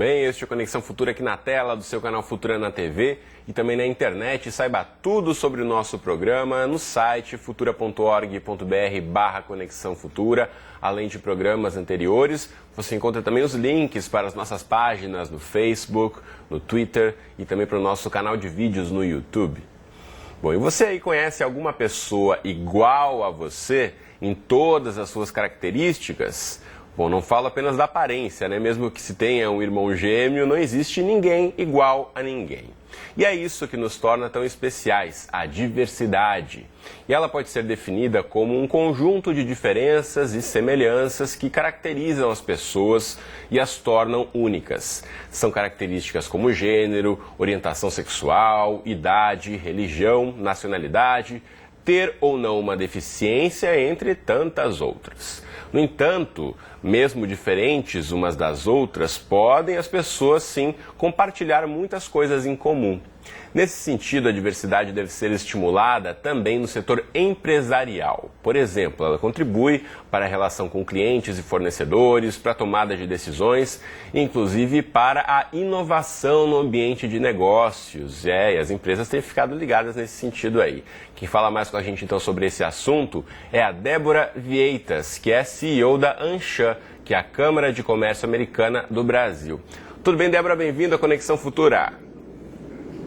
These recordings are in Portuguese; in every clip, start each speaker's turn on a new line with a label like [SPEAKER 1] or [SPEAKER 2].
[SPEAKER 1] bem? Este é o Conexão Futura aqui na tela do seu canal Futura na TV e também na internet. Saiba tudo sobre o nosso programa no site futura.org.br/Conexão Futura. Além de programas anteriores, você encontra também os links para as nossas páginas no Facebook, no Twitter e também para o nosso canal de vídeos no YouTube. Bom, e você aí conhece alguma pessoa igual a você em todas as suas características? Bom, não falo apenas da aparência, né? Mesmo que se tenha um irmão gêmeo, não existe ninguém igual a ninguém. E é isso que nos torna tão especiais, a diversidade. E ela pode ser definida como um conjunto de diferenças e semelhanças que caracterizam as pessoas e as tornam únicas. São características como gênero, orientação sexual, idade, religião, nacionalidade, ter ou não uma deficiência, entre tantas outras. No entanto, mesmo diferentes umas das outras, podem as pessoas sim compartilhar muitas coisas em comum. Nesse sentido, a diversidade deve ser estimulada também no setor empresarial. Por exemplo, ela contribui para a relação com clientes e fornecedores, para a tomada de decisões, inclusive para a inovação no ambiente de negócios. E as empresas têm ficado ligadas nesse sentido aí. Quem fala mais com a gente então sobre esse assunto é a Débora Vieitas, que é CEO da Anshan, que é a Câmara de Comércio Americana do Brasil. Tudo bem, Débora? Bem-vindo à Conexão Futura.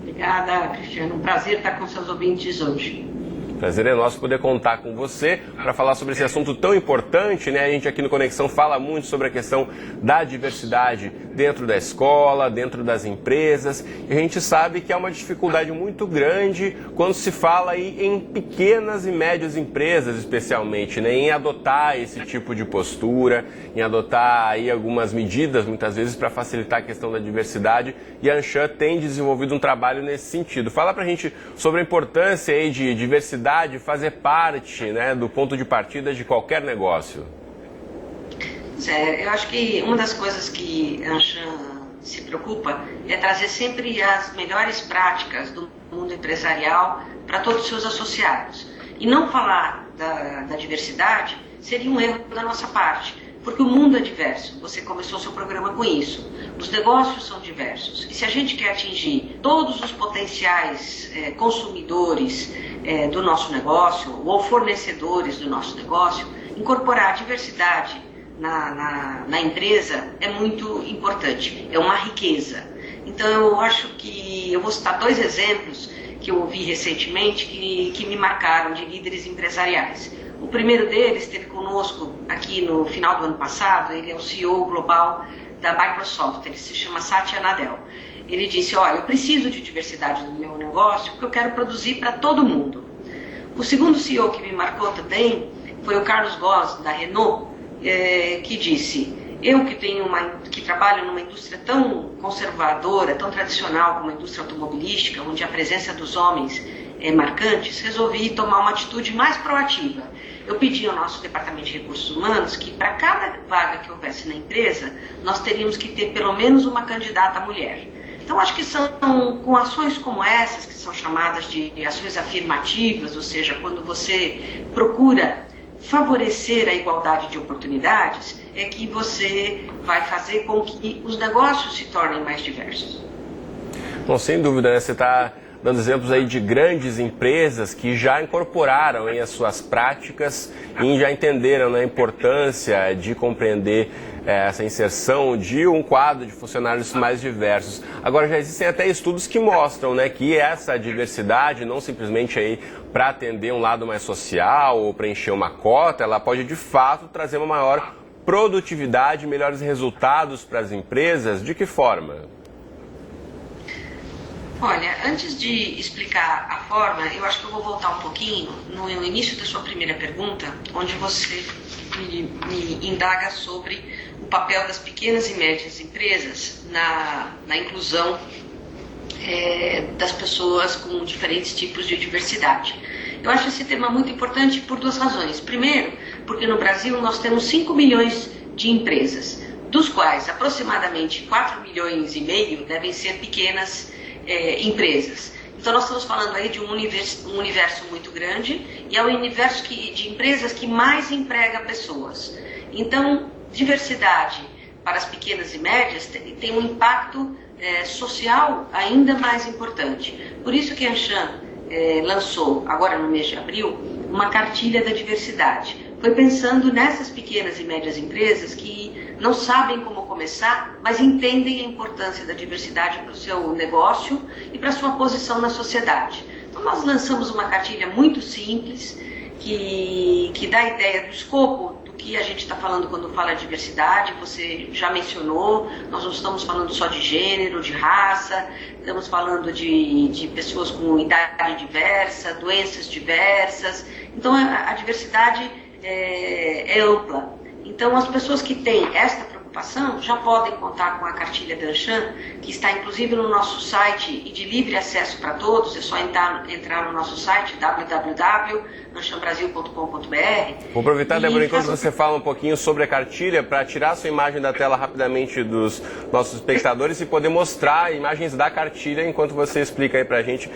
[SPEAKER 2] Obrigada, Cristiano. Um prazer estar com seus ouvintes hoje.
[SPEAKER 1] Prazer é nosso poder contar com você para falar sobre esse assunto tão importante, né? A gente aqui no Conexão fala muito sobre a questão da diversidade dentro da escola, dentro das empresas. E a gente sabe que é uma dificuldade muito grande quando se fala aí em pequenas e médias empresas, especialmente, né? Em adotar esse tipo de postura, em adotar aí algumas medidas, muitas vezes, para facilitar a questão da diversidade. E a Anshan tem desenvolvido um trabalho nesse sentido. Fala pra gente sobre a importância aí de diversidade fazer parte, né, do ponto de partida de qualquer negócio.
[SPEAKER 2] Eu acho que uma das coisas que a Anshan se preocupa é trazer sempre as melhores práticas do mundo empresarial para todos os seus associados. E não falar da diversidade seria um erro da nossa parte, porque o mundo é diverso. Você começou seu programa com isso. Os negócios são diversos. E se a gente quer atingir todos os potenciais consumidores do nosso negócio ou fornecedores do nosso negócio, incorporar a diversidade na empresa é muito importante. É uma riqueza. Então eu acho que eu vou citar dois exemplos que eu ouvi recentemente que me marcaram de líderes empresariais. O primeiro deles esteve conosco aqui no final do ano passado. Ele é o CEO global da Microsoft, ele se chama Satya Nadella. Ele disse, olha, eu preciso de diversidade no meu negócio porque eu quero produzir para todo mundo. O segundo CEO que me marcou também foi o Carlos Ghosn, da Renault, que disse, eu que trabalho numa indústria tão conservadora, tão tradicional como a indústria automobilística, onde a presença dos homens é marcante, resolvi tomar uma atitude mais proativa. Eu pedi ao nosso departamento de recursos humanos que para cada vaga que houvesse na empresa, nós teríamos que ter pelo menos uma candidata mulher. Então acho que são com ações como essas, que são chamadas de ações afirmativas, ou seja, quando você procura favorecer a igualdade de oportunidades, é que você vai fazer com que os negócios se tornem mais diversos.
[SPEAKER 1] Bom, sem dúvida, né? Você está dando exemplos aí de grandes empresas que já incorporaram as suas práticas e já entenderam, né, a importância de compreender essa inserção de um quadro de funcionários mais diversos. Agora, já existem até estudos que mostram, né, que essa diversidade, não simplesmente aí para atender um lado mais social ou preencher uma cota, ela pode de fato trazer uma maior produtividade, melhores resultados para as empresas. De que forma?
[SPEAKER 2] Olha, antes de explicar a forma, eu acho que eu vou voltar um pouquinho no início da sua primeira pergunta, onde você me indaga sobre o papel das pequenas e médias empresas na inclusão das pessoas com diferentes tipos de diversidade. Eu acho esse tema muito importante por duas razões. Primeiro, porque no Brasil nós temos 5 milhões de empresas, dos quais aproximadamente 4 milhões e meio devem ser pequenas empresas. Então nós estamos falando aí de um universo muito grande e é o universo de empresas que mais emprega pessoas. Então, diversidade para as pequenas e médias tem um impacto social ainda mais importante. Por isso que a Anshan lançou, agora no mês de abril, uma cartilha da diversidade. Foi pensando nessas pequenas e médias empresas que não sabem como começar, mas entendem a importância da diversidade para o seu negócio e para a sua posição na sociedade. Então nós lançamos uma cartilha muito simples, que dá a ideia do escopo do que a gente está falando quando fala de diversidade. Você já mencionou, nós não estamos falando só de gênero, de raça, estamos falando de pessoas com idade diversa, doenças diversas. Então a diversidade é ampla. Então as pessoas que têm esta preocupação já podem contar com a cartilha da Anshan, que está inclusive no nosso site e de livre acesso para todos. É só entrar no nosso site www.anshanbrasil.com.br.
[SPEAKER 1] Vou aproveitar, Débora, enquanto você fala um pouquinho sobre a cartilha, para tirar a sua imagem da tela rapidamente dos nossos espectadores e poder mostrar imagens da cartilha enquanto você explica aí para a gente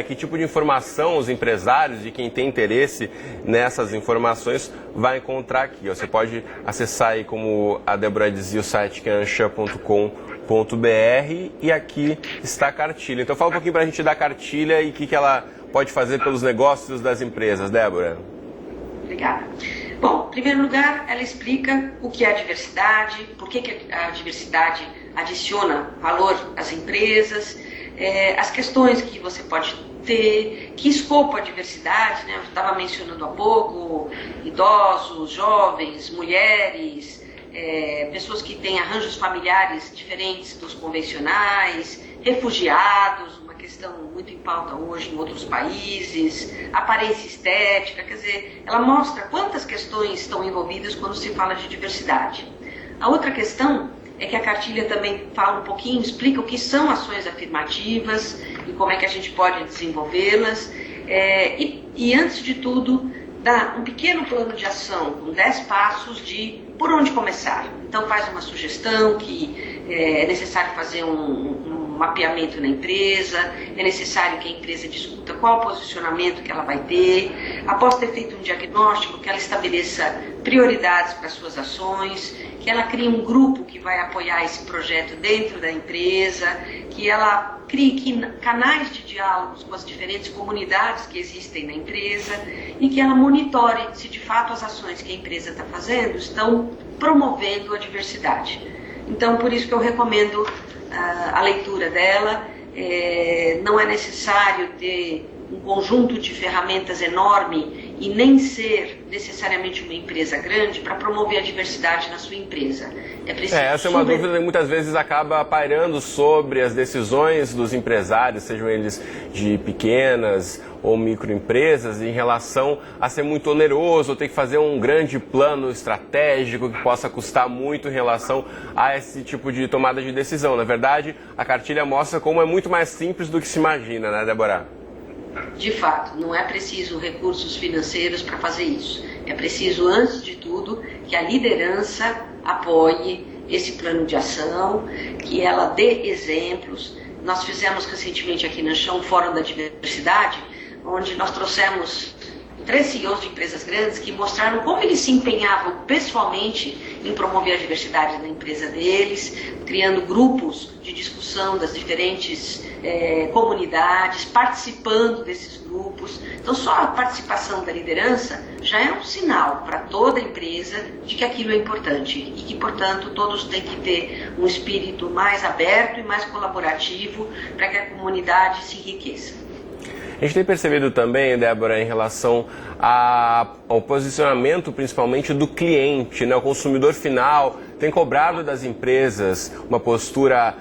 [SPEAKER 1] que tipo de informação os empresários e quem tem interesse nessas informações vai encontrar aqui. Você pode acessar aí, como a Débora dizia, o site que é anshan.com.br, e aqui está a cartilha. Então fala um pouquinho para a gente da cartilha e o que ela pode fazer pelos negócios das empresas, Débora.
[SPEAKER 2] Obrigada. Bom, em primeiro lugar, ela explica o que é a diversidade, por que a diversidade adiciona valor às empresas, as questões que você pode ter, que escopo a diversidade, né? Eu estava mencionando há pouco, idosos, jovens, mulheres, pessoas que têm arranjos familiares diferentes dos convencionais, refugiados, uma questão muito em pauta hoje em outros países, aparência estética, quer dizer, ela mostra quantas questões estão envolvidas quando se fala de diversidade. A outra questão é que a cartilha também fala um pouquinho, explica o que são ações afirmativas e como é que a gente pode desenvolvê-las, e antes de tudo, dá um pequeno plano de ação com 10 passos de por onde começar. Então faz uma sugestão que é necessário fazer um mapeamento na empresa, é necessário que a empresa discuta qual o posicionamento que ela vai ter, após ter feito um diagnóstico, que ela estabeleça prioridades para suas ações, que ela crie um grupo que vai apoiar esse projeto dentro da empresa, que ela crie canais de diálogos com as diferentes comunidades que existem na empresa e que ela monitore se de fato as ações que a empresa está fazendo estão promovendo a diversidade. Então, por isso que eu recomendo a leitura dela. Não é necessário ter um conjunto de ferramentas enorme e nem ser necessariamente uma empresa grande para promover a diversidade na sua empresa. É preciso
[SPEAKER 1] essa é uma dúvida que muitas vezes acaba pairando sobre as decisões dos empresários, sejam eles de pequenas ou microempresas, em relação a ser muito oneroso, ou ter que fazer um grande plano estratégico que possa custar muito em relação a esse tipo de tomada de decisão. Na verdade, a cartilha mostra como é muito mais simples do que se imagina, né, Débora?
[SPEAKER 2] De fato, não é preciso recursos financeiros para fazer isso. É preciso, antes de tudo, que a liderança apoie esse plano de ação, que ela dê exemplos. Nós fizemos recentemente aqui na Anshan um Fórum da Diversidade, onde nós trouxemos 3 CEOs de empresas grandes que mostraram como eles se empenhavam pessoalmente em promover a diversidade na empresa deles, criando grupos de discussão das diferentes comunidades, participando desses grupos. Então, só a participação da liderança já é um sinal para toda a empresa de que aquilo é importante e que, portanto, todos têm que ter um espírito mais aberto e mais colaborativo para que a comunidade se enriqueça.
[SPEAKER 1] A gente tem percebido também, Débora, em relação ao posicionamento principalmente do cliente, né? O consumidor final tem cobrado das empresas uma postura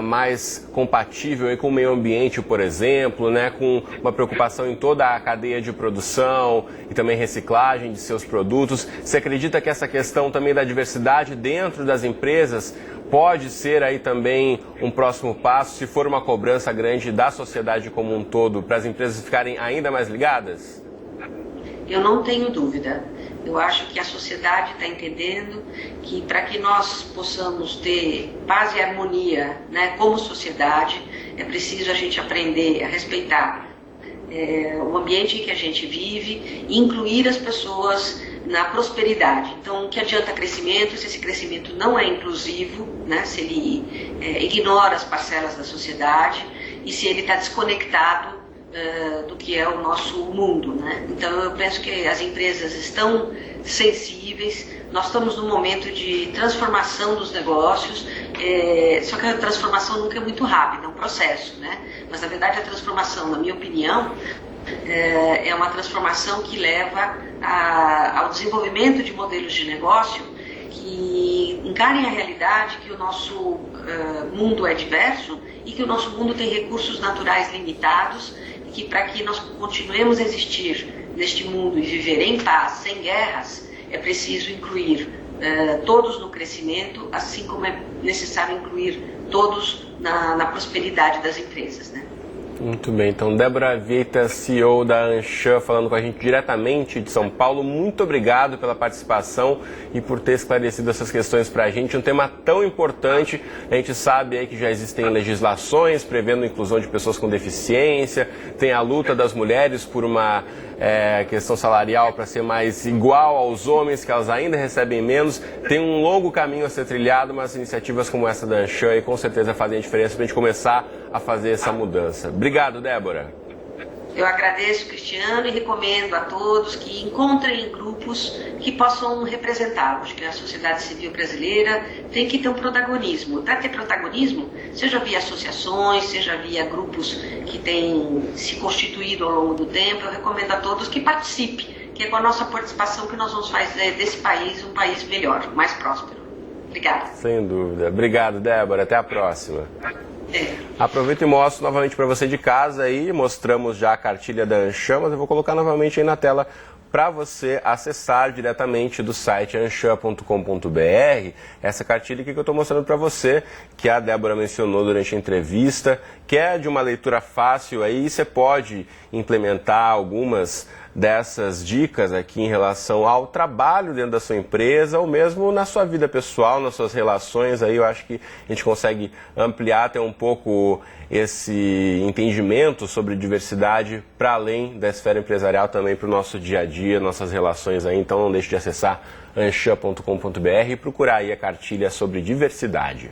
[SPEAKER 1] mais compatível aí com o meio ambiente, por exemplo, né? Com uma preocupação em toda a cadeia de produção e também reciclagem de seus produtos. Você acredita que essa questão também da diversidade dentro das empresas pode ser aí também um próximo passo, se for uma cobrança grande da sociedade como um todo, para as empresas ficarem ainda mais ligadas?
[SPEAKER 2] Eu não tenho dúvida. Eu acho que a sociedade está entendendo que para que nós possamos ter paz e harmonia, né, como sociedade, é preciso a gente aprender a respeitar o ambiente em que a gente vive e incluir as pessoas na prosperidade. Então, o que adianta crescimento se esse crescimento não é inclusivo, né? Se ele ignora as parcelas da sociedade e se ele está desconectado do que é o nosso mundo, né? Então, eu penso que as empresas estão sensíveis, nós estamos num momento de transformação dos negócios, só que a transformação nunca é muito rápida, é um processo, né? Mas, na verdade, a transformação, na minha opinião, é uma transformação que leva ao desenvolvimento de modelos de negócio que encarem a realidade que o nosso mundo é diverso e que o nosso mundo tem recursos naturais limitados e que para que nós continuemos a existir neste mundo e viver em paz, sem guerras, é preciso incluir todos no crescimento, assim como é necessário incluir todos na prosperidade das empresas, né?
[SPEAKER 1] Muito bem, então Débora Vieita, CEO da Anshan, falando com a gente diretamente de São Paulo. Muito obrigado pela participação e por ter esclarecido essas questões para a gente. Um tema tão importante, a gente sabe aí que já existem legislações prevendo a inclusão de pessoas com deficiência, tem a luta das mulheres por uma questão salarial para ser mais igual aos homens, que elas ainda recebem menos. Tem um longo caminho a ser trilhado, mas iniciativas como essa da Anshan com certeza fazem a diferença para a gente começar a fazer essa mudança. Obrigado, Débora.
[SPEAKER 2] Eu agradeço, Cristiano, e recomendo a todos que encontrem grupos que possam representá-los, que a sociedade civil brasileira tem que ter um protagonismo. Para ter protagonismo, seja via associações, seja via grupos que têm se constituído ao longo do tempo, eu recomendo a todos que participem, que é com a nossa participação que nós vamos fazer desse país um país melhor, mais próspero. Obrigada.
[SPEAKER 1] Sem dúvida. Obrigado, Débora. Até a próxima. Aproveito e mostro novamente para você de casa aí, mostramos já a cartilha da Anshan, mas eu vou colocar novamente aí na tela para você acessar diretamente do site anshan.com.br essa cartilha que eu estou mostrando para você, que a Débora mencionou durante a entrevista, que é de uma leitura fácil aí, você pode implementar algumas dessas dicas aqui em relação ao trabalho dentro da sua empresa ou mesmo na sua vida pessoal, nas suas relações. Aí eu acho que a gente consegue ampliar até um pouco esse entendimento sobre diversidade para além da esfera empresarial, também para o nosso dia a dia, nossas relações aí. Então não deixe de acessar anshan.com.br e procurar aí a cartilha sobre diversidade.